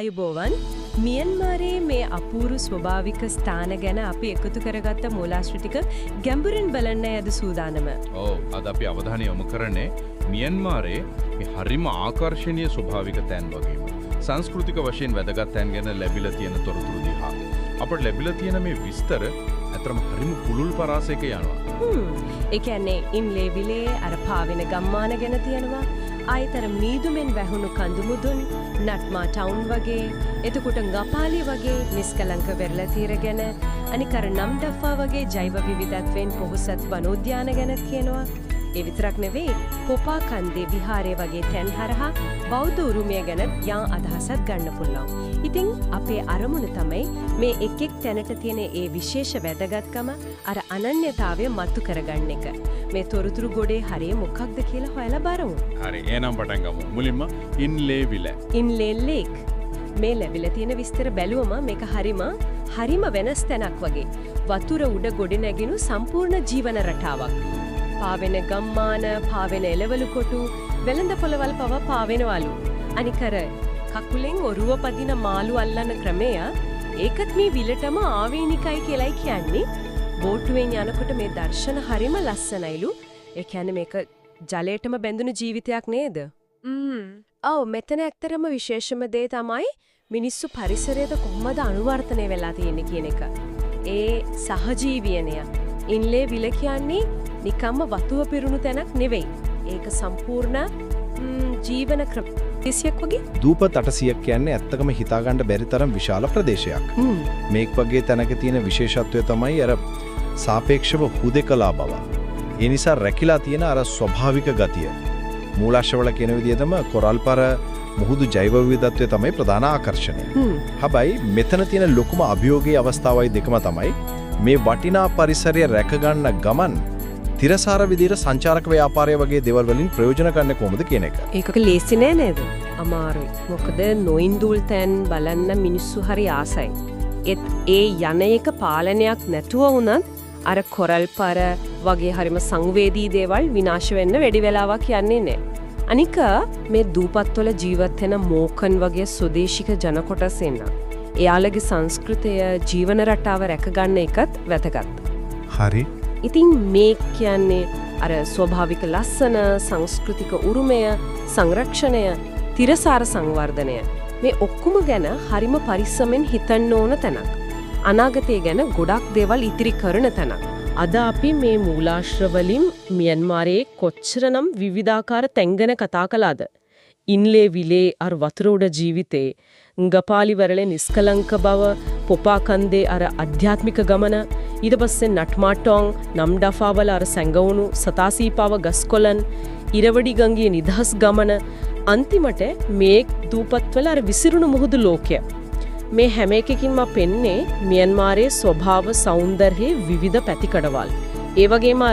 ආයුබෝවන් මියන්මාරයේ මේ අපූරු ස්වභාවික ස්ථාන ගැන අපි එකතු කරගත්ත මූලාශ්‍ර ටික ගැඹුරින් බලන්න යද සූදානම. ඔව් අද අපි අවධානය යොමු කරන්නේ මියන්මාරයේ මේ හරිම ආකර්ශනීය ස්වභාවික තැන් වගේම සංස්කෘතික වශයෙන් වැදගත් තැන් ගැන ලැබිලා තියෙන තොරතුරු දිහා. අපට ලැබිලා තියෙන මේ විස්තර අතරම හරිම පුළුල් පරාසයක යනවා. ඒ කියන්නේ ඉන්ලේ විලේ අර පාවෙන ගම්මාන ගැන තියෙනවා. ආයතර මීදුමෙන් වැහුණු කඳුමුදුන් නට්මා ටවුන් වගේ එතකොට ගපාලි වගේ නිස්කලංක වෙරළ තීර ගැන අනික අර නම්ඩෆා වගේ ජෛව විවිධත්වයෙන් පොහොසත් වනෝද්‍යාන ගැන කියනවා. ඒ විතරක් නෙවෙයි පොපා කන්දේ විහාරය වගේ තැන් හරහා බෞද්ධ උරුමය ගැන යා අදහසක් ගන්න පුළුවන්. ඉතින් අපේ අරමුණ තමයි මේ එක් එක් තැනට තියෙන ඒ විශේෂ වැදගත්කම අර අනන්‍යතාවය මතු කරගන්න එක. මේ තොරතුරු ගොඩේ හරිය මොකක්ද කියලා හොයලා බලමු. හරි එහෙනම් පටන් ගමු. මුලින්ම ඉන්ලේ විල. ඉන්ලේ ලේක්. මේ ලැබිලා තියෙන විස්තර බැලුවම මේක හරිම වෙනස් තැනක් වගේ. වතුර උඩ ගොඩ නැගිනු සම්පූර්ණ ජීවන රටාවක්. පාවෙන ගම්මාන, පාවෙන එළවලු කොටු, වෙළඳ පොළවල් පව පාවෙනවලු. අනිකර කකුලෙන් ඔරුව පදින මාළු අල්ලන ක්‍රමය ඒකත් මේ විලටම ආවේනිකයි කියලායි කියන්නේ. බෝට්ටුවෙන් යනකොට මේ දර්ශන හරිම ලස්සනයිලු. ඒ කියන්නේ මේක ජලයටම බැඳුණු ජීවිතයක් නේද? ඔව් මෙතන ඇත්තටම විශේෂම දේ තමයි මිනිස්සු පරිසරයට කොහොමද අනුවර්තනය වෙලා තියෙන්නේ කියන එක. ඒ සහජීවීයනය. ඉන්ලේ විල කියන්නේ නිකම්ම වතුව පිරුණු තැනක් නෙවෙයි. ඒක සම්පූර්ණ ජීවන ක්‍රමයක් වගේ. දූපත 800ක් කියන්නේ ඇත්තකම හිතාගන්න බැරි තරම් විශාල ප්‍රදේශයක්. මේක වගේ තැනක තියෙන විශේෂත්වය තමයි අර සාපේක්ෂව හුදෙකලා බව. ඒ නිසා රැකිලා තියෙන අර ස්වභාවික ගතිය. මූලාශ්‍රවල කියන විදිහටම කොරල්පර මුහුදු ජෛව විවිධත්වය තමයි ප්‍රධාන ආකර්ෂණය. හැබැයි මෙතන තියෙන ලොකුම අභියෝගයේ අවස්ථාවයි දෙකම තමයි මේ වටිනා පරිසරය රැකගන්න ගමන් තිරසාර විදිහට සංචාරක ව්‍යාපාරය වගේ දේවල් වලින් ප්‍රයෝජන ගන්න කොහොමද කියන එක. ඒකක ලේසි නෑ නේද? අමාරුයි. මොකද නොඉන්දුල් තැන් බලන්න මිනිස්සු හරි ආසයි. ඒ යන එක පාලනයක් නැතුව වුණත් අර කොරල්පර වගේ හරිම සංවේදී දේවල් විනාශ වෙන්න වැඩි වෙලාවක් යන්නේ නෑ. අනික මේ දූපත්වල ජීවත් වෙන මෝකන් වගේ ස්වදේශික ජන කොටස් එන්න. එයාලගේ සංස්කෘතය ජීවන රටාව රැකගන්න එකත් වැදගත්. හරි. ඉතින් මේ කියන්නේ අර ස්වභාවික ලස්සන සංස්කෘතික උරුමය සංරක්ෂණය තිරසාර සංවර්ධනය මේ ඔක්කොම ගැන හරිම පරිස්සමෙන් හිතන්න ඕන තැනක්. අනාගතය ගැන ගොඩක් දේවල් ඉතිරි කරන තැනක්. අද අපි මේ මූලාශ්‍ර වලින් මියන්මාරයේ කොච්චරනම් විවිධාකාර තැන් ගැන කතා කළාද? ඉන්ලේ විලේ අර වතුර උඩ ජීවිතේ, ගපාලි වරලේ නිස්කලංක බව, පොපා කන්දේ අර අධ්‍යාත්මික ගමන, ඊට පස්සේ නට්මාටොං නම්ඩෆා වල අර සැඟවුණු සතාසීපාව ගස්කොලන්, ඉරවඩි ගංගේ නිදහස් ගමන, අන්තිමට මේ දූපත්වල අර විසිරුණු මුහුදු ලෝකය. මේ හැම එකකින්ම පෙන්නේ මියන්මාරයේ ස්වභාව සෞන්දර්යයේ විවිධ පැතිකඩවල්. ඒ වගේම